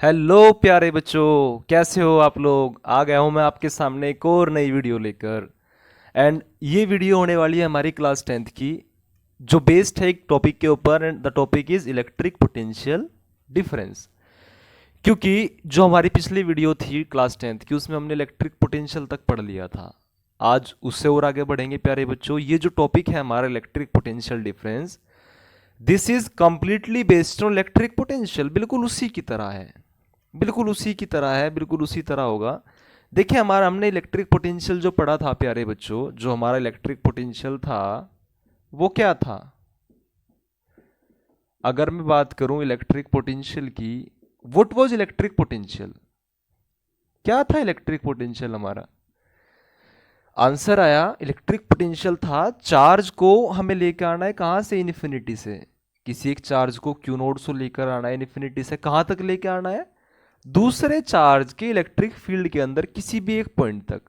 Hello प्यारे बच्चों, कैसे हो आप लोग। आ गया हूं मैं आपके सामने एक और नई वीडियो लेकर। एंड ये वीडियो होने वाली है हमारी क्लास 10th की, जो बेस्ड है एक टॉपिक के ऊपर। And the topic is electric potential difference. क्योंकि जो हमारी पिछली वीडियो थी क्लास 10th की, उसमें हमने इलेक्ट्रिक पोटेंशियल तक पढ़ लिया था। आज उससे और आगे बढ़ेंगे प्यारे बच्चों। ये जो टॉपिक है हमारा electric potential difference, this is completely based on electric potential. बिल्कुल उसी की तरह है, बिल्कुल उसी की तरह है, बिल्कुल उसी तरह होगा। देखिए, हमारा हमने इलेक्ट्रिक पोटेंशियल जो पढ़ा था प्यारे बच्चों, जो हमारा इलेक्ट्रिक पोटेंशियल था वो क्या था। अगर मैं बात करूं इलेक्ट्रिक पोटेंशियल की, व्हाट वाज इलेक्ट्रिक पोटेंशियल, क्या था इलेक्ट्रिक पोटेंशियल हमारा। आंसर आया, इलेक्ट्रिक पोटेंशियल था चार्ज को हमें लेकर आना है कहां से, इन्फिनिटी से। किसी एक चार्ज को क्यू नोड से लेकर आना है इन्फिनिटी से, कहां तक लेकर आना है, दूसरे चार्ज के इलेक्ट्रिक फील्ड के अंदर किसी भी एक पॉइंट तक।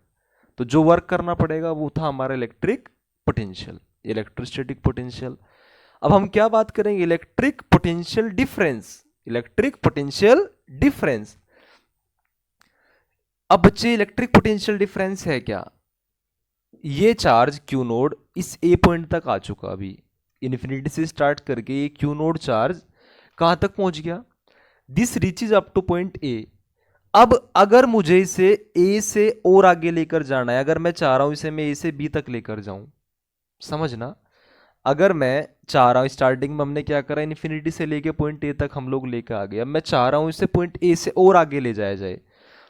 तो जो वर्क करना पड़ेगा वो था हमारा इलेक्ट्रिक पोटेंशियल, इलेक्ट्रोस्टैटिक पोटेंशियल। अब हम क्या बात करेंगे, electric potential difference. Electric potential difference. अब बच्चे, इलेक्ट्रिक पोटेंशियल डिफरेंस है क्या। ये चार्ज क्यू नोड इस ए पॉइंट तक आ चुका, अभी इन्फिनिटी से स्टार्ट करके ये क्यू नोड चार्ज कहां तक पहुंच गया, this reaches up two point A. अब अगर मुझे इसे ए से और आगे लेकर जाना है, अगर मैं चाह रहा हूं इसे मैं ए से बी तक लेकर जाऊं, समझना। अगर मैं चाह रहा हूं, स्टार्टिंग में हमने क्या करा, इन्फिनिटी से लेके पॉइंट ए तक हम लोग लेकर आ गए। अब मैं चाह रहा हूं इसे पॉइंट ए से और आगे ले जाया जाए।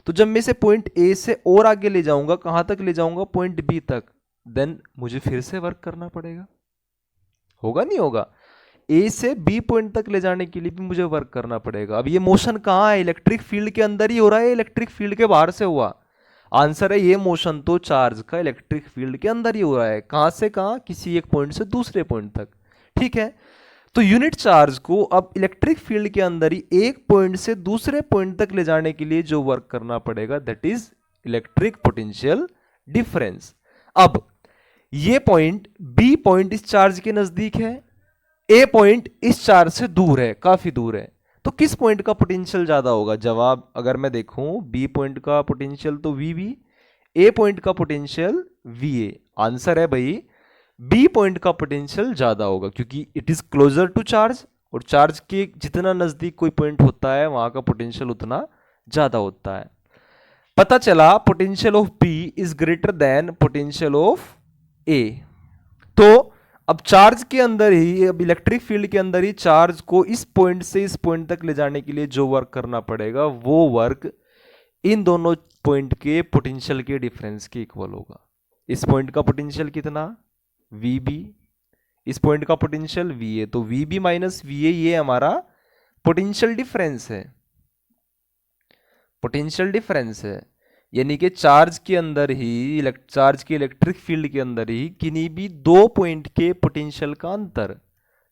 तो जब मैं इसे पॉइंट ए से और आगे ले जाऊंगा, कहां तक ले जाऊंगा, पॉइंट बी तक, देन मुझे फिर से वर्क करना पड़ेगा। होगा नहीं होगा, ए से बी पॉइंट तक ले जाने के लिए भी मुझे वर्क करना पड़ेगा। अब ये मोशन कहाँ है, इलेक्ट्रिक फील्ड के अंदर ही हो रहा है, इलेक्ट्रिक फील्ड के बाहर से हुआ। आंसर है, ये मोशन तो चार्ज का इलेक्ट्रिक फील्ड के अंदर ही हो रहा है। कहां से कहां, किसी एक पॉइंट से दूसरे पॉइंट तक। ठीक है, तो यूनिट चार्ज को अब इलेक्ट्रिक फील्ड के अंदर ही एक पॉइंट से दूसरे पॉइंट तक ले जाने के लिए जो वर्क करना पड़ेगा, that is electric potential difference. अब ये पॉइंट बी पॉइंट इस चार्ज के नजदीक है, ए पॉइंट इस चार्ज से दूर है, काफी दूर है। तो किस पॉइंट का पोटेंशियल ज्यादा होगा। जवाब अगर मैं देखूं, बी पॉइंट का पोटेंशियल तो वी बी, ए पॉइंट का पोटेंशियल वी ए। आंसर है भाई, बी पॉइंट का पोटेंशियल ज्यादा होगा, क्योंकि it is closer to charge, और चार्ज के जितना नजदीक कोई पॉइंट होता है वहां का पोटेंशियल उतना ज्यादा होता है। पता चला potential of B is greater than potential of A. तो अब चार्ज के अंदर ही, अब इलेक्ट्रिक फील्ड के अंदर ही चार्ज को इस पॉइंट से इस पॉइंट तक ले जाने के लिए जो वर्क करना पड़ेगा, वो वर्क इन दोनों पॉइंट के पोटेंशियल के डिफरेंस के इक्वल होगा। इस पॉइंट का पोटेंशियल कितना, वी बी, इस पॉइंट का पोटेंशियल वी ए, तो V B minus V A, ये हमारा पोटेंशियल डिफरेंस है। पोटेंशियल डिफरेंस है, यानी कि चार्ज के अंदर ही, चार्ज के इलेक्ट्रिक फील्ड के अंदर ही किन्हीं भी दो पॉइंट के पोटेंशियल का अंतर,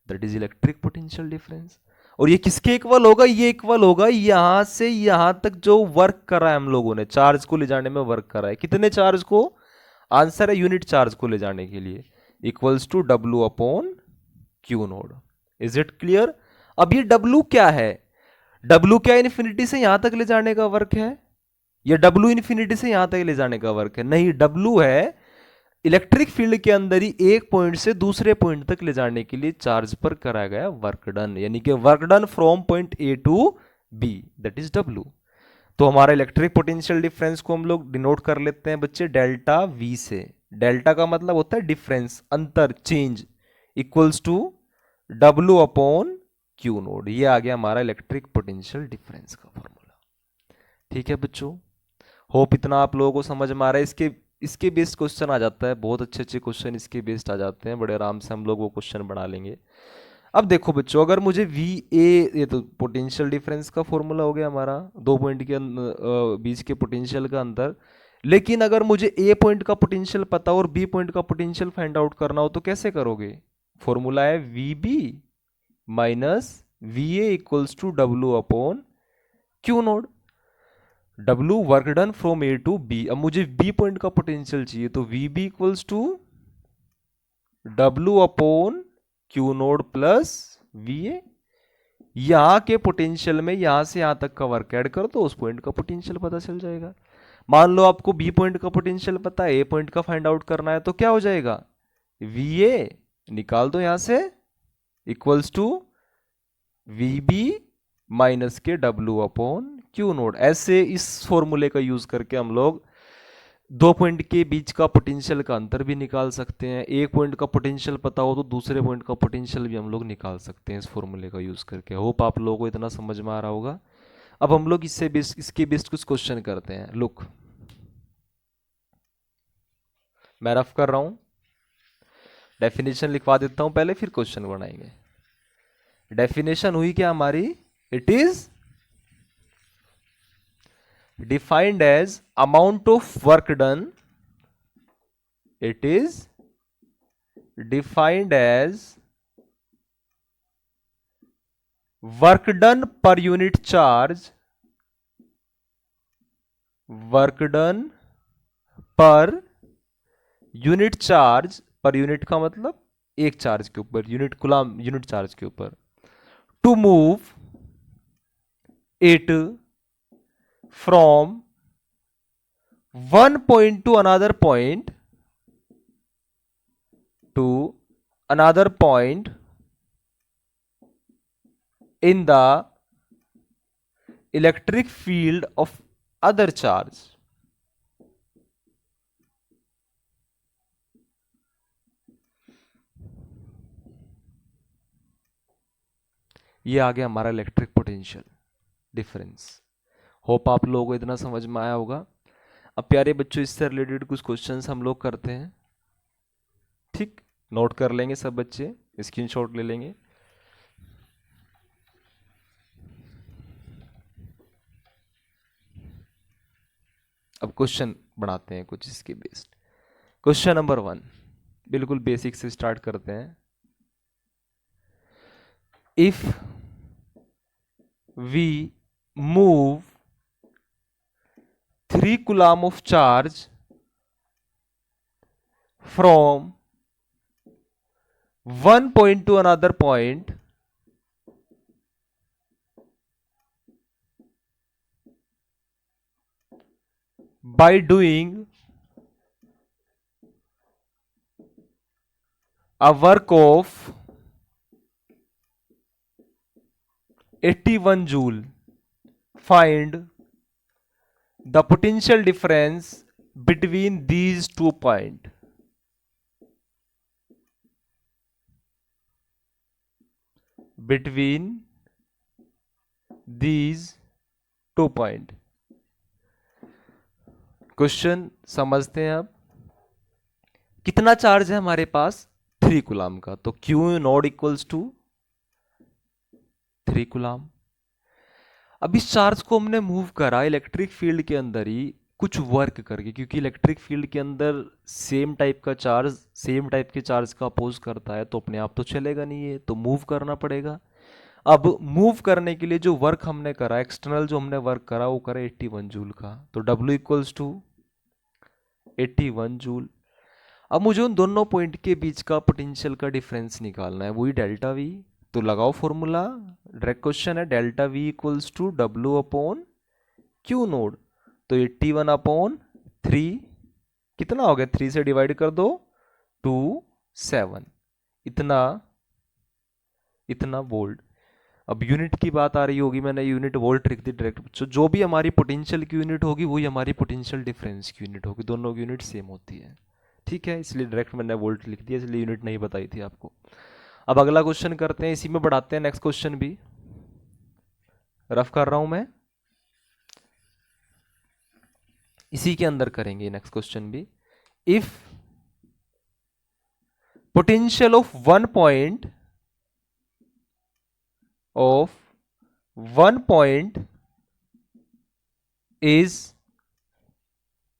that is electric potential difference. और ये किसके इक्वल होगा, ये इक्वल होगा यहां से यहां तक जो वर्क करा है हम लोगों ने, चार्ज को ले जाने में वर्क करा है। कितने चार्ज को, आंसर है यूनिट चार्ज को ले जाने के लिए, equals to W upon Q naught. Is it clear. अब ये डब्ल्यू क्या है, डब्ल्यू क्या इन्फिनिटी से यहां तक ले जाने का वर्क है, या डब्ल्यू इन्फिनिटी से यहां तक ले जाने का वर्क है, नहीं, डब्ल्यू है इलेक्ट्रिक फील्ड के अंदर ही एक पॉइंट से दूसरे पॉइंट तक ले जाने के लिए चार्ज पर कराया गया वर्क डन, यानी कि work done from point A to B, that is W. तो हमारा इलेक्ट्रिक पोटेंशियल डिफरेंस को हम लोग डिनोट कर लेते हैं बच्चे डेल्टा वी से। डेल्टा का मतलब होता है डिफरेंस, अंतर, change, equals to W upon Q naught. ये आ गया हमारा इलेक्ट्रिक पोटेंशियल डिफरेंस का फॉर्मूला। ठीक है बच्चों, होप इतना आप लोगों को समझ में आ रहा है। इसके इसके बेस्ड क्वेश्चन आ जाता है, बहुत अच्छे अच्छे क्वेश्चन इसके बेस्ड आ जाते हैं, बड़े आराम से हम लोग वो क्वेश्चन बना लेंगे। अब देखो बच्चों, अगर मुझे वी ए, ये तो पोटेंशियल डिफरेंस का फॉर्मूला हो गया हमारा, दो पॉइंट के बीच के पोटेंशियल का अंतर। लेकिन अगर मुझे ए पॉइंट का पोटेंशियल पता हो और बी पॉइंट का पोटेंशियल फाइंड आउट करना हो, तो कैसे करोगे। फॉर्मूला है V B minus V A equals to W upon Q naught. W work done from A to B. अब मुझे बी पॉइंट का पोटेंशियल चाहिए, तो V B equals to W upon Q naught plus V A. यहाँ के potential में यहाँ से यहाँ तक का वर्क ऐड कर दो, उस पॉइंट का पोटेंशियल पता चल जाएगा। मान लो आपको बी पॉइंट का पोटेंशियल पता है, ए पॉइंट का फाइंड आउट करना है, तो क्या हो जाएगा, वी ए निकाल दो यहां से, equals to V B minus के डब्ल्यू अपॉन क्यू नोड। ऐसे इस फॉर्मूले का यूज करके हम लोग दो पॉइंट के बीच का पोटेंशियल का अंतर भी निकाल सकते हैं। एक पॉइंट का पोटेंशियल पता हो तो दूसरे पॉइंट का पोटेंशियल भी हम लोग निकाल सकते हैं इस फॉर्मूले का यूज करके। होप आप लोगों को इतना समझ में आ रहा होगा। अब हम लोग इसके बेस्ड कुछ क्वेश्चन करते हैं। लुक, मैं रफ कर रहा हूं, डेफिनेशन लिखवा देता हूं पहले, फिर क्वेश्चन बनाएंगे। डेफिनेशन हुई क्या हमारी, it is defined as amount of work done, it is defined as work done per unit charge, work done per unit charge, per unit का मतलब एक चार्ज के ऊपर, यूनिट कूलम यूनिट चार्ज के ऊपर, to move it from one point to another point, to another point in the electric field of other charge। ये आ गया हमारा इलेक्ट्रिक पोटेंशियल डिफरेंस। होप आप लोगों को इतना समझ में आया होगा। अब प्यारे बच्चों, इससे रिलेटेड कुछ क्वेश्चंस हम लोग करते हैं, ठीक, नोट कर लेंगे सब बच्चे, स्क्रीनशॉट ले लेंगे। अब क्वेश्चन बनाते हैं कुछ इसके बेस्ड। क्वेश्चन नंबर 1, बिल्कुल बेसिक से स्टार्ट करते हैं। If we move 3 coulomb of charge from one point to another point, by doing a work of 81 joule, find the potential difference between these 2 points। between these 2 points। Question समझते हैं। अब कितना charge है हमारे पास, 3 coulomb का, तो Q naught equals to 3 coulomb. अब इस चार्ज को हमने मूव करा इलेक्ट्रिक फील्ड के अंदर ही कुछ वर्क करके, क्योंकि इलेक्ट्रिक फील्ड के अंदर सेम टाइप का चार्ज सेम टाइप के चार्ज का अपोज करता है, तो अपने आप तो चलेगा नहीं, है तो मूव करना पड़ेगा। अब मूव करने के लिए जो वर्क हमने करा, एक्सटर्नल जो हमने वर्क करा, वो करा 81 जूल का, तो W इक्वल्स टू 81 जूल। अब मुझे उन दोनों पॉइंट के बीच का पोटेंशियल का डिफरेंस निकालना है, वही डेल्टा वी। तो लगाओ फॉर्मूला, डायरेक्ट क्वेश्चन है, delta V equals to W upon Q naught. तो 81 अपॉन 3 कितना हो गया, 3 से डिवाइड कर दो, 2 7, इतना इतना वोल्ट। अब यूनिट की बात आ रही होगी, मैंने यूनिट वोल्ट लिख दी डायरेक्ट। जो भी हमारी पोटेंशियल की यूनिट होगी वही हमारी पोटेंशियल डिफरेंस की यूनिट होगी, दोनों की यूनिट सेम होती है, ठीक है, इसलिए डायरेक्ट मैंने वोल्ट लिख दिया, इसलिए यूनिट नहीं बताई थी आपको। अब अगला क्वेश्चन करते हैं, इसी में बढ़ाते हैं नेक्स्ट क्वेश्चन भी, रफ कर रहा हूं मैं, इसी के अंदर करेंगे नेक्स्ट क्वेश्चन भी। If potential of one point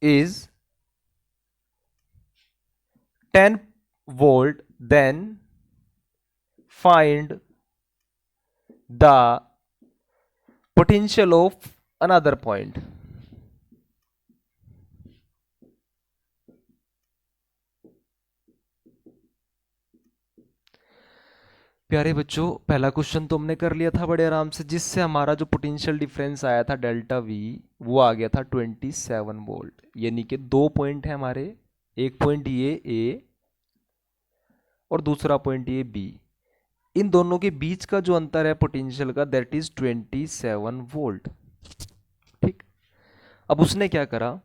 is 10 volt, then find the potential of another point। प्यारे बच्चों, पहला क्वेश्चन तो हमने कर लिया था बड़े आराम से, जिससे हमारा जो पोटेंशियल डिफरेंस आया था डेल्टा वी, वो आ गया था 27 वोल्ट। यानी कि 2 पॉइंट है हमारे, एक पॉइंट ये ए और दूसरा पॉइंट ये बी। इन दोनों के बीच का जो अंतर है पोटेंशियल का, दैट इज 27 वोल्ट। ठीक। अब उसने क्या करा,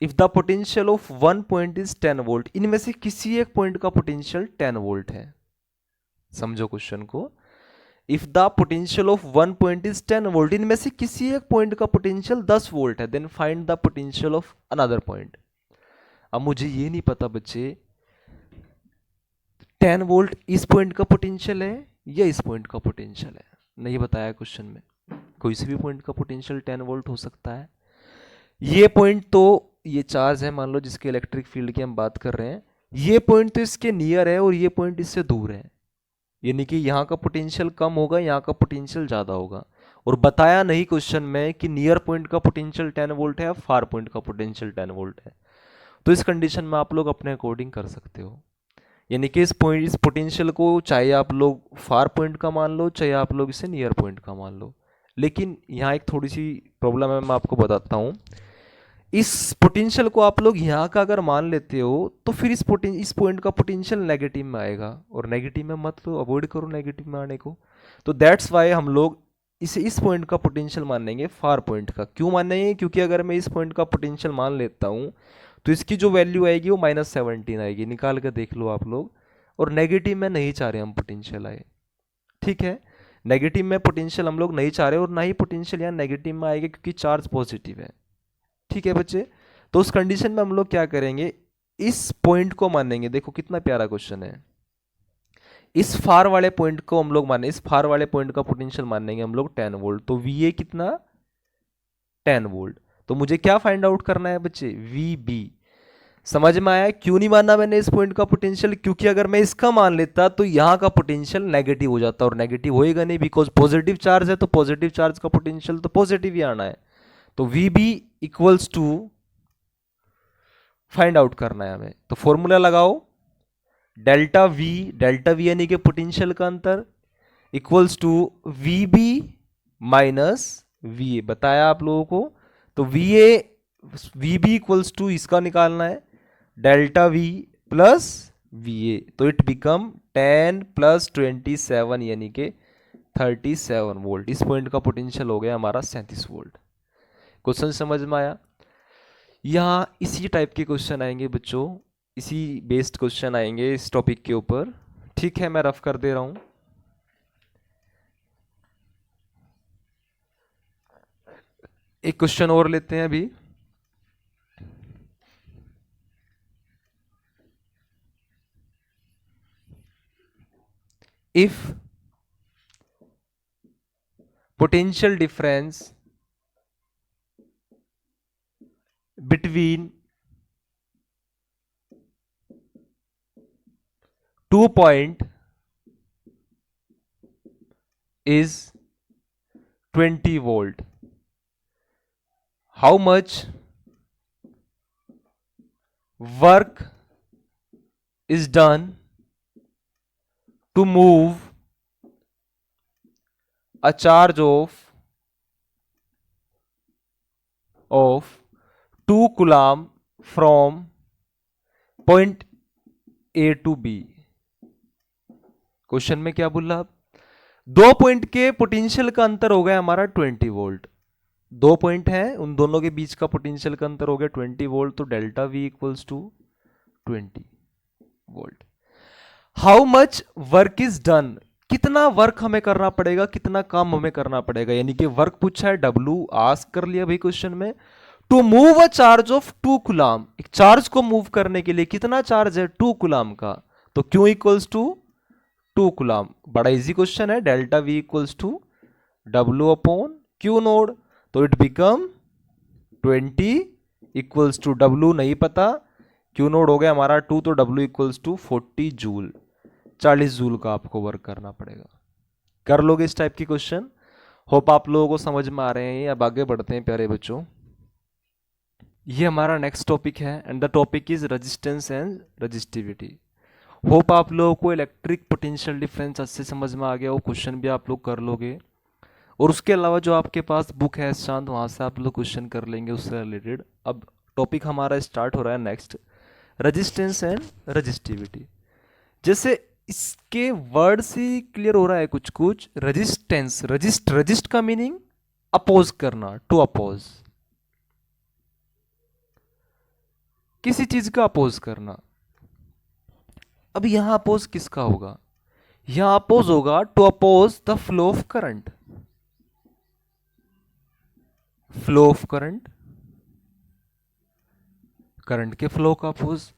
if the potential of one point is 10 volt, इनमें से किसी एक पॉइंट का पोटेंशियल 10 वोल्ट है। समझो क्वेश्चन को, if the potential of one point is 10 volt, इनमें से किसी एक पॉइंट का पोटेंशियल 10 वोल्ट है, then find the potential of another point. अब मुझे ये नहीं पता बच्चे 10 वोल्ट इस पॉइंट का पोटेंशियल है या इस पॉइंट का पोटेंशियल है, नहीं बताया क्वेश्चन में। कोई से भी पॉइंट का पोटेंशियल 10 वोल्ट हो सकता है। ये पॉइंट तो ये चार्ज है, मान लो जिसके इलेक्ट्रिक फील्ड की हम बात कर रहे हैं, ये पॉइंट तो इसके नियर है और ये पॉइंट इससे दूर है, यानी कि यहाँ का पोटेंशियल कम होगा, यहाँ का पोटेंशियल ज़्यादा होगा। और बताया नहीं क्वेश्चन में कि नियर पॉइंट का पोटेंशियल 10 वोल्ट है या फार पॉइंट का पोटेंशियल 10 वोल्ट है। तो इस कंडीशन में आप लोग अपने अकॉर्डिंग कर सकते हो, यानी कि इस पोटेंशियल को चाहे आप लोग फार पॉइंट का मान लो, चाहे आप लोग इसे नियर पॉइंट का मान लो। लेकिन यहाँ एक थोड़ी सी प्रॉब्लम है, मैं आपको बताता हूँ। इस पोटेंशियल को आप लोग यहाँ का अगर मान लेते हो तो फिर इस पॉइंट का पोटेंशियल नेगेटिव में आएगा, और नेगेटिव में मत लो, अवॉइड करो नेगेटिव में आने को। तो दैट्स वाई हम लोग इसे इस पॉइंट का पोटेंशियल मानेंगे फार पॉइंट का। क्यों मानेंगे? क्योंकि अगर मैं इस पॉइंट का पोटेंशियल मान लेता हूँ तो इसकी जो वैल्यू आएगी वो -17 आएगी, निकाल कर देख लो आप लोग। और नेगेटिव में नहीं चाह रहे हम पोटेंशियल आए, ठीक है। नेगेटिव में पोटेंशियल हम लोग नहीं चाह रहे, और ना ही पोटेंशियल यहाँ नेगेटिव में आएगा क्योंकि चार्ज पॉजिटिव है, ठीक है बच्चे। तो उस कंडीशन में हम लोग क्या करेंगे, इस पॉइंट को मानेंगे। देखो कितना प्यारा क्वेश्चन है। इस फार वाले पॉइंट को हम लोग माने, इस फार वाले पॉइंट का पोटेंशियल मानेंगे हम लोग 10 वोल्ट। तो वी ए कितना, 10 वोल्ट। तो मुझे क्या फाइंड आउट करना है बच्चे, वी बी। समझ में आया क्यों नहीं माना मैंने इस पॉइंट का पोटेंशियल? क्योंकि अगर मैं इसका मान लेता तो यहाँ का पोटेंशियल नेगेटिव हो जाता, और नेगेटिव होएगा नहीं बिकॉज पॉजिटिव चार्ज है, तो पॉजिटिव चार्ज का पोटेंशियल तो पॉजिटिव ही आना है। तो V B equals to, find out करना है हमें, तो फॉर्मूला लगाओ, डेल्टा वी यानी कि पोटेंशियल का अंतर, equals to V B minus V A, बताया आप लोगों को। तो वी बी इक्वल्स टू इसका निकालना है, delta we plus V A. तो इट बिकम 10 प्लस 27 यानी कि 37 वोल्ट। इस पॉइंट का पोटेंशियल हो गया हमारा 37 वोल्ट। क्वेश्चन समझ में आया? यहाँ इसी टाइप के क्वेश्चन आएंगे बच्चों, इसी बेस्ड क्वेश्चन आएंगे इस टॉपिक के ऊपर, ठीक है। मैं रफ कर दे रहा हूं। एक क्वेश्चन और लेते हैं अभी। If potential difference between 2 point is 20 volt, how much work is done to move a charge of 2 coulomb from point A to B। Question में क्या बोला? दो पॉइंट के पोटेंशियल का अंतर हो गया हमारा 20 वोल्ट। दो पॉइंट है, उन दोनों के बीच का पोटेंशियल का अंतर हो गया 20 वोल्ट। तो delta V equals to 20 volt. How much work is done, कितना वर्क हमें करना पड़ेगा, कितना काम हमें करना पड़ेगा, यानी कि वर्क पूछा है, डब्ल्यू आस्क कर लिया भाई क्वेश्चन में। To move a charge of 2 coulomb, एक चार्ज को मूव करने के लिए कितना चार्ज है, 2 कुलाम का। तो क्यू इक्वल्स टू 2 कुलाम। बड़ा इजी क्वेश्चन है। Delta V equals to W upon Q naught. तो it become 20 equals to W नहीं पता, क्यू नोड हो गया हमारा 2, तो W equals to 40 joule. 40 joule का आपको वर्क करना पड़ेगा। कर लोगे इस टाइप की क्वेश्चन? होप आप लोगों को समझ में आ रहे हैं। अब आगे बढ़ते हैं प्यारे बच्चों। ये हमारा नेक्स्ट टॉपिक है, and the topic is resistance and resistivity. Hope आप लोगों को इलेक्ट्रिक पोटेंशियल डिफरेंस अच्छे समझ में आ गया हो, क्वेश्चन भी आप लोग कर लोगे। और उसके अलावा जो आपके पास बुक है शांत, वहाँ से आप लोग क्वेश्चन कर लेंगे उससे रिलेटेड। अब टॉपिक हमारा स्टार्ट हो रहा है नेक्स्ट, रजिस्टेंस एंड रजिस्टिविटी। जैसे इसके वर्ड से क्लियर हो रहा है कुछ कुछ। रजिस्टेंस, रजिस्ट का मीनिंग अपोज करना, टू अपोज, किसी चीज का अपोज करना। अब यहां अपोज किसका होगा? यहां अपोज होगा to oppose the flow of current, flow of current, current के फ्लो का अपोज।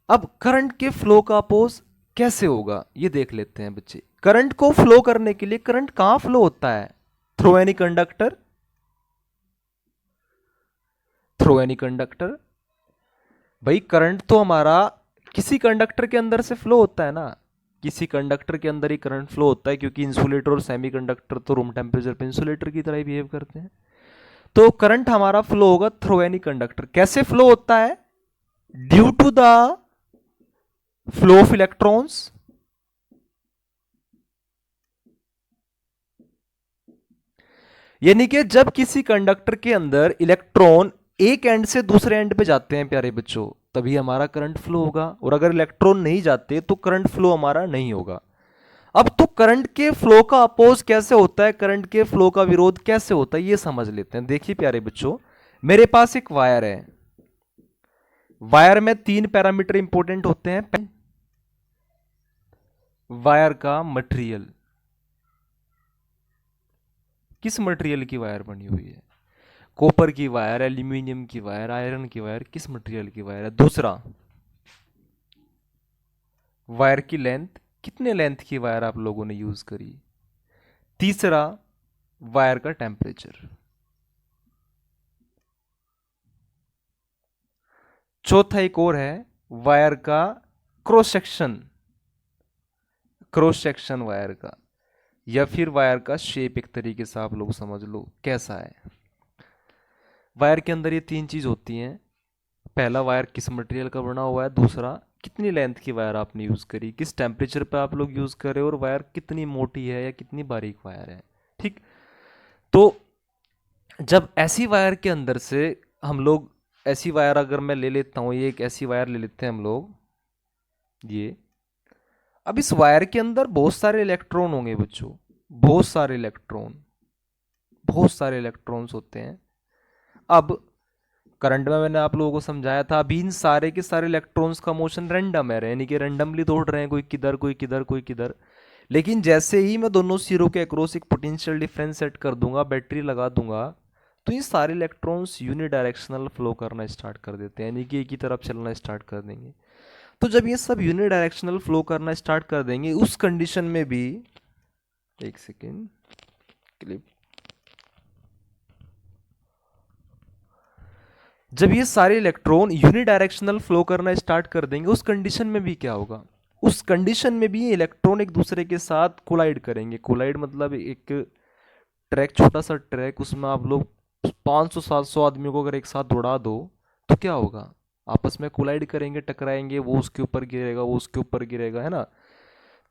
अब करंट के फ्लो का अपोज कैसे होगा ये देख लेते हैं बच्चे। करंट को फ्लो करने के लिए, करंट कहां फ्लो होता है? Through any conductor, through any conductor. भाई करंट तो हमारा किसी कंडक्टर के अंदर से फ्लो होता है ना, किसी कंडक्टर के अंदर ही करंट फ्लो होता है, क्योंकि इंसुलेटर और सेमीकंडक्टर तो रूम टेम्परेचर पे इंसुलेटर की तरह ही बिहेव करते हैं। तो करंट हमारा फ्लो होगा थ्रू एनी कंडक्टर। कैसे फ्लो होता है? Due to the flow of electrons, यानी कि जब किसी कंडक्टर के अंदर इलेक्ट्रॉन एक एंड से दूसरे एंड पे जाते हैं प्यारे बच्चों, तभी हमारा करंट फ्लो होगा। और अगर इलेक्ट्रॉन नहीं जाते तो करंट फ्लो हमारा नहीं होगा। अब तो करंट के फ्लो का अपोज कैसे होता है, करंट के फ्लो का विरोध कैसे होता है, ये समझ लेते हैं। देखिए प्यारे बच्चों, मेरे पास एक वायर है, वायर में तीन पैरामीटर इंपॉर्टेंट होते हैं। वायर का मटेरियल, किस मटेरियल की वायर बनी हुई है? कॉपर की वायर, एल्यूमिनियम की वायर, आयरन की वायर, किस मटेरियल की वायर है? दूसरा, वायर की लेंथ, कितने लेंथ की वायर आप लोगों ने यूज करी? तीसरा, वायर का टेम्परेचर। चौथा एक और है, वायर का cross section, cross section wire का, या फिर वायर का शेप। एक तरीके से आप लोग समझ लो कैसा है। वायर के अंदर ये तीन चीज होती हैं। पहला, वायर किस मटेरियल का बना हुआ है। दूसरा, कितनी लेंथ की वायर आपने यूज करी, किस टेम्परेचर पे आप लोग यूज कर रहे हो, और वायर कितनी मोटी है या कितनी बारीक वायर है। ठीक, तो जब ऐसी वायर के अंदर से हम लोग, ऐसी वायर अगर मैं ले लेता हूं, ये एक ऐसी वायर ले लेते हैं हम लोग, ये। अब इस वायर के अंदर बहुत सारे इलेक्ट्रॉन होंगे बच्चों, बहुत सारे इलेक्ट्रॉन, बहुत सारे इलेक्ट्रॉन्स होते हैं। अब करंट में मैंने आप लोगों को समझाया था, अभी इन सारे के सारे इलेक्ट्रॉन्स का मोशन रैंडम है, यानी कि रैंडमली दौड़ रहे हैं, कोई किधर कोई किधर कोई किधर। लेकिन जैसे ही मैं दोनों सिरों के अक्रॉस एक पोटेंशियल डिफरेंस सेट कर दूंगा, बैटरी लगा दूंगा, तो ये सारे इलेक्ट्रॉन्स यूनिडायरेक्शनल फ्लो करना स्टार्ट कर देते हैं, यानी कि एक ही तरफ चलना स्टार्ट कर देंगे। तो जब ये सब यूनिडायरेक्शनल फ्लो करना स्टार्ट कर देंगे, उस कंडीशन में भी, एक सेकेंड, क्लिप, जब ये सारे इलेक्ट्रॉन यूनिडायरेक्शनल फ्लो करना स्टार्ट कर देंगे, उस कंडीशन में भी क्या होगा? उस कंडीशन में भी ये इलेक्ट्रॉन एक दूसरे के साथ कोलाइड करेंगे। कोलाइड मतलब एक ट्रैक, छोटा सा ट्रैक, उसमें आप लोग 500-700 आदमियों को अगर एक साथ दौड़ा दो तो क्या होगा? आपस में कोलाइड करेंगे, टकराएंगे, वो उसके ऊपर गिरेगा, वो उसके ऊपर गिरेगा, है ना।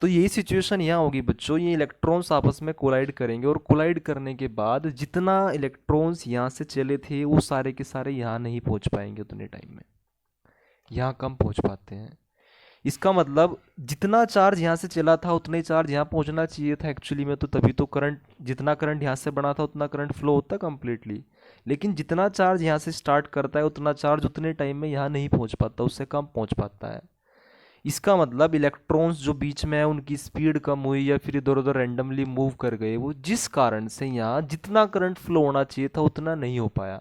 तो यही सिचुएशन यहाँ होगी बच्चों, ये इलेक्ट्रॉन्स आपस में कोलाइड करेंगे, और कोलाइड करने के बाद जितना इलेक्ट्रॉन्स यहाँ से चले थे वो सारे के सारे यहाँ नहीं पहुँच पाएंगे उतने टाइम में, यहाँ कम पहुँच पाते हैं। इसका मतलब जितना चार्ज यहाँ से चला था उतना ही चार्ज यहाँ पहुँचना चाहिए था एक्चुअली में, तो तभी तो करंट, जितना करंट यहाँ से बना था उतना करंट फ्लो होता कंप्लीटली। लेकिन जितना चार्ज यहाँ से स्टार्ट करता है उतना चार्ज उतने टाइम में यहाँ नहीं पहुँच पाता, उससे कम पहुँच पाता है। इसका मतलब इलेक्ट्रॉन्स जो बीच में है उनकी स्पीड कम हुई, या फिर इधर उधर रैंडमली मूव कर गए वो, जिस कारण से यहाँ जितना करंट फ्लो होना चाहिए था उतना नहीं हो पाया।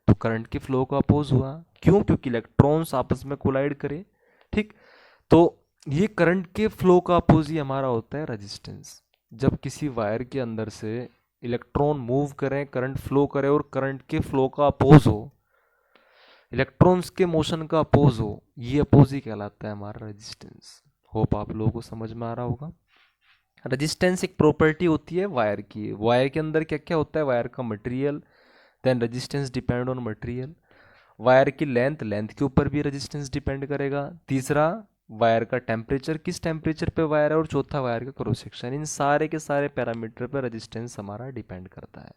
तो करंट के फ्लो का अपोज हुआ। क्यों? क्योंकि इलेक्ट्रॉन्स आपस में कोलाइड करे। ठीक, तो ये करंट के फ्लो का अपोज ही हमारा होता है रेजिस्टेंस। जब किसी वायर के अंदर से इलेक्ट्रॉन मूव करें, करंट फ्लो करे, और करंट के फ्लो का अपोज हो, इलेक्ट्रॉन्स के मोशन का अपोज हो, ये अपोज ही कहलाता है हमारा रेजिस्टेंस। होप आप लोगों को समझ में आ रहा होगा। रेजिस्टेंस एक प्रॉपर्टी होती है वायर की। वायर के अंदर क्या क्या होता है? वायर का material, then resistance depend on material. Wire की लेंथ, लेंथ के ऊपर भी रेजिस्टेंस डिपेंड करेगा। तीसरा, वायर का टेम्परेचर, किस टेम्परेचर पे वायर है, और चौथा वायर का क्रॉस सेक्शन। इन सारे के सारे पैरामीटर पर रेजिस्टेंस हमारा डिपेंड करता है।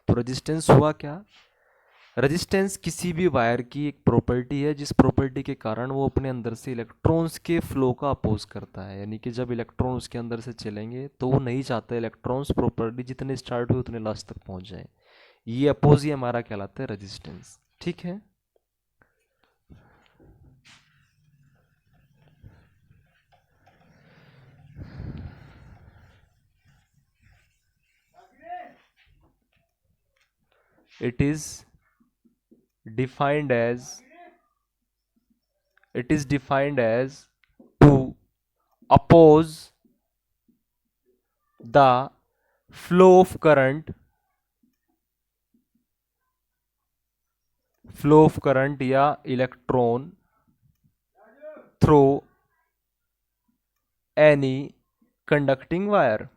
तो रेजिस्टेंस हुआ क्या? रेजिस्टेंस किसी भी वायर की एक प्रॉपर्टी है जिस प्रॉपर्टी के कारण वो अपने अंदर से इलेक्ट्रॉन्स के फ्लो का अपोज करता है। यानी कि जब इलेक्ट्रॉन उसके अंदर से चलेंगे तो वो नहीं चाहता इलेक्ट्रॉन्स प्रॉपर्टी जितने स्टार्ट हुए उतने लास्ट तक पहुंच जाए। ये अपोज ही हमारा कहलाता है रेजिस्टेंस। ठीक है। it is defined as it is defined as to oppose the flow of current या electron through any conducting wire.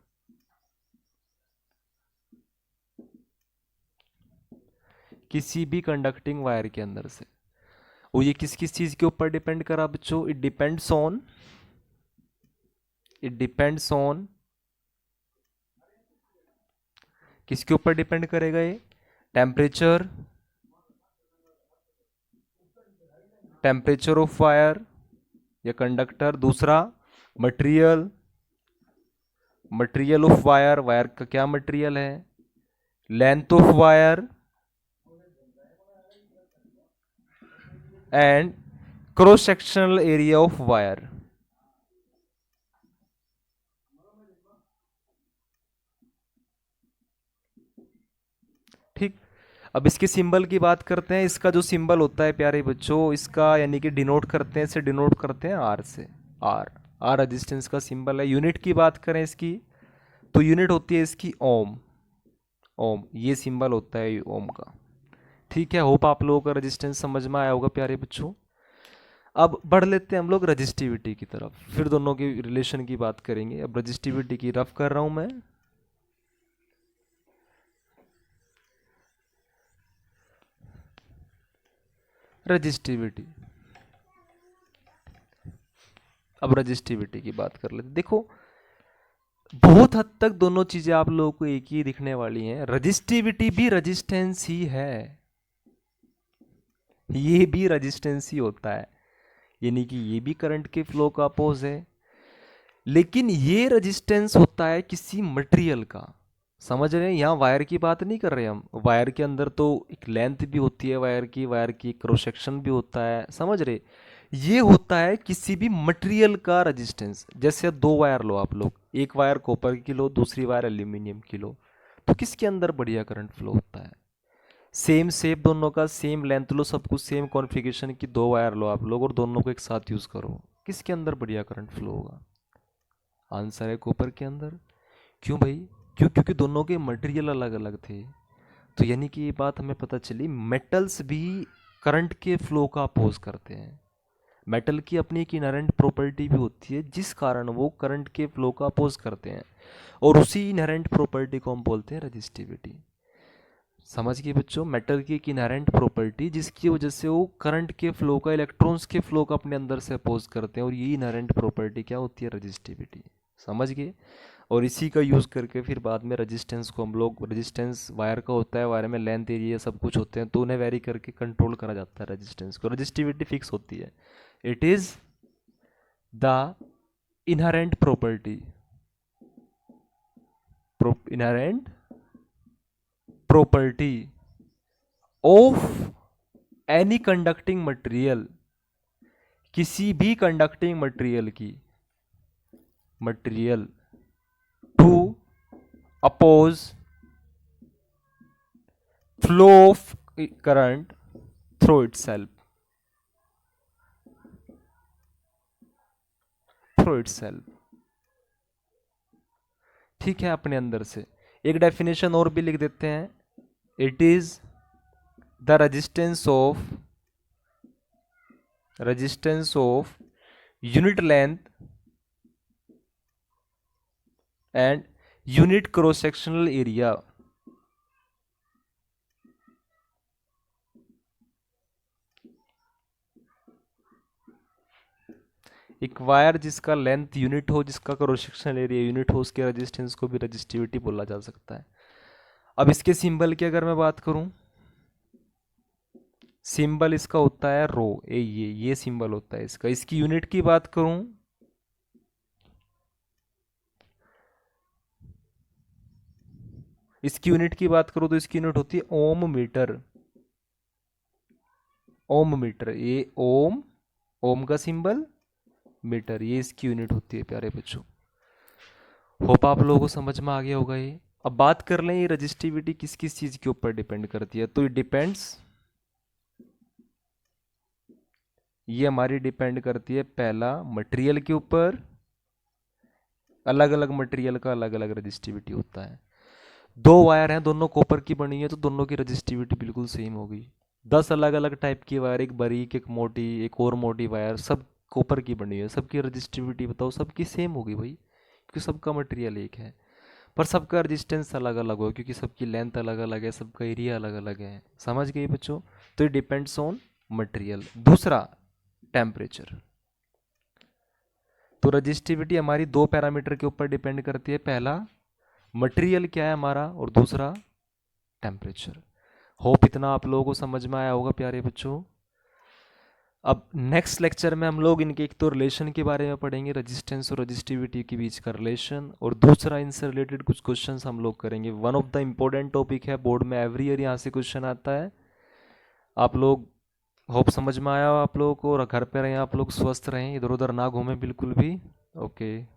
किसी भी कंडक्टिंग वायर के अंदर से। और ये किस किस चीज के ऊपर डिपेंड करा बच्चों? इट डिपेंड्स ऑन किसके ऊपर डिपेंड करेगा ये? टेम्परेचर ऑफ वायर या कंडक्टर। दूसरा मटेरियल ऑफ वायर, वायर का क्या मटेरियल है। Length of wire and cross sectional area of wire. ठीक। अब इसके सिंबल की बात करते हैं। इसका जो सिंबल होता है प्यारे बच्चों, इसका यानी कि डिनोट करते हैं, इसे डिनोट करते हैं आर से। आर आर रेजिस्टेंस का सिंबल है। यूनिट की बात करें इसकी, तो यूनिट होती है इसकी ओम। ओम ये सिंबल होता है ओम का। ठीक है। होप आप लोगों का रेजिस्टेंस समझ में आया होगा प्यारे बच्चों। अब बढ़ लेते हैं हम लोग रजिस्टिविटी की तरफ, फिर दोनों की रिलेशन की बात करेंगे। अब रजिस्टिविटी की रफ कर रहा हूं मैं। रजिस्टिविटी, अब रजिस्टिविटी की बात कर लेते। देखो बहुत हद तक दोनों चीजें आप लोगों को एक ही दिखने वाली हैं। रजिस्टिविटी भी रजिस्टेंस ही है, ये भी रजिस्टेंस ही होता है। यानी कि ये भी करंट के फ्लो का अपोज है, लेकिन ये रजिस्टेंस होता है किसी मटेरियल का। समझ रहे हैं? यहाँ वायर की बात नहीं कर रहे हम। वायर के अंदर तो एक लेंथ भी होती है, वायर की क्रॉस सेक्शन भी होता है। समझ रहे? ये होता है किसी भी मटेरियल का रेजिस्टेंस। जैसे दो वायर लो आप लोग, एक वायर कॉपर की लो, दूसरी वायर एल्यूमिनियम की लो, तो किसके अंदर बढ़िया करंट फ्लो होता है? सेम शेप दोनों का, सेम लेंथ लो, सब कुछ सेम कॉन्फ़िगरेशन की दो वायर लो आप लोग और दोनों को एक साथ यूज करो, किसके अंदर बढ़िया करंट फ्लो होगा? आंसर है कॉपर के अंदर। क्यों भाई? क्योंकि दोनों के मटेरियल अलग अलग थे। तो यानी कि ये बात हमें पता चली, मेटल्स भी करंट के फ्लो का अपोज करते हैं। मेटल की अपनी एक इनहेरेंट प्रॉपर्टी भी होती है जिस कारण वो करंट के फ्लो का अपोज करते हैं, और उसी इनहेरेंट प्रॉपर्टी को हम बोलते हैं रजिस्टिविटी। समझ गए बच्चों? मेटल की एक इनहेरेंट प्रॉपर्टी जिसकी वजह से वो करंट के फ्लो का, इलेक्ट्रॉन्स के फ्लो का अपने अंदर से अपोज करते हैं, और ये इनहेरेंट प्रॉपर्टी क्या होती है? रजिस्टिविटी। समझ गए? और इसी का यूज़ करके फिर बाद में रेजिस्टेंस को हम लोग, रेजिस्टेंस वायर का होता है, वायर में लेंथ एरिया सब कुछ होते हैं, तो उन्हें वेरी करके कंट्रोल करा जाता है रेजिस्टेंस को। रजिस्टिविटी फिक्स होती है। It is the inherent property, inherent property of any conducting material, किसी भी conducting material to oppose flow of current through itself, ठीक है। अपने अंदर से एक डेफिनेशन और भी लिख देते हैं। It is the resistance of unit length and unit cross sectional area, एक वायर जिसका लेंथ यूनिट हो, जिसका क्रॉस सेक्शनल एरिया यूनिट हो, उसके रेजिस्टेंस को भी रेजिस्टिविटी बोला जा सकता है। अब इसके सिंबल की अगर मैं बात करूं, सिंबल इसका होता है रो, ये सिंबल होता है इसका। इसकी यूनिट की बात करूं, तो इसकी यूनिट होती है ओम मीटर। ओम मीटर, ये ओम, ओम का सिंबल, मीटर, ये इसकी यूनिट होती है प्यारे बच्चों। होप आप लोगों को समझ में आ गया होगा ये। अब बात कर लें ये रजिस्टिविटी किस किस चीज के ऊपर डिपेंड करती है, तो ये डिपेंड्स, ये हमारी डिपेंड करती है पहला मटेरियल के ऊपर। अलग अलग मटेरियल का अलग अलग रजिस्टिविटी होता है। दो वायर हैं, दोनों कॉपर की बनी है, तो दोनों की रजिस्टिविटी बिल्कुल सेम होगी। 10 अलग अलग टाइप की वायर, एक बारीक, एक मोटी, एक और मोटी वायर, सब कॉपर की बनी है, सबकी रजिस्टिविटी बताओ, सबकी सेम होगी भाई, क्योंकि सबका मटेरियल एक है। पर सबका रेजिस्टेंस अलग अलग हो, क्योंकि सबकी लेंथ अलग अलग है, सबका एरिया अलग अलग है। समझ गए बच्चों? तो ये डिपेंड्स ऑन मटेरियल। दूसरा, टेम्परेचर। तो रजिस्टिविटी हमारी दो पैरामीटर के ऊपर डिपेंड करती है, पहला मटेरियल क्या है हमारा, और दूसरा टेम्परेचर। होप इतना आप लोगों को समझ में आया होगा प्यारे बच्चों। अब नेक्स्ट लेक्चर में हम लोग इनके एक तो रिलेशन के बारे में पढ़ेंगे, रेजिस्टेंस और रजिस्टिविटी के बीच का रिलेशन, और दूसरा इनसे रिलेटेड कुछ क्वेश्चंस हम लोग करेंगे। One of the important topic है, बोर्ड में एवरी ईयर यहाँ से क्वेश्चन आता है। आप लोग, होप समझ में आया हो आप लोगों को, और घर पे रहें आप लोग, स्वस्थ रहें, इधर उधर ना घूमें बिल्कुल भी। ओके।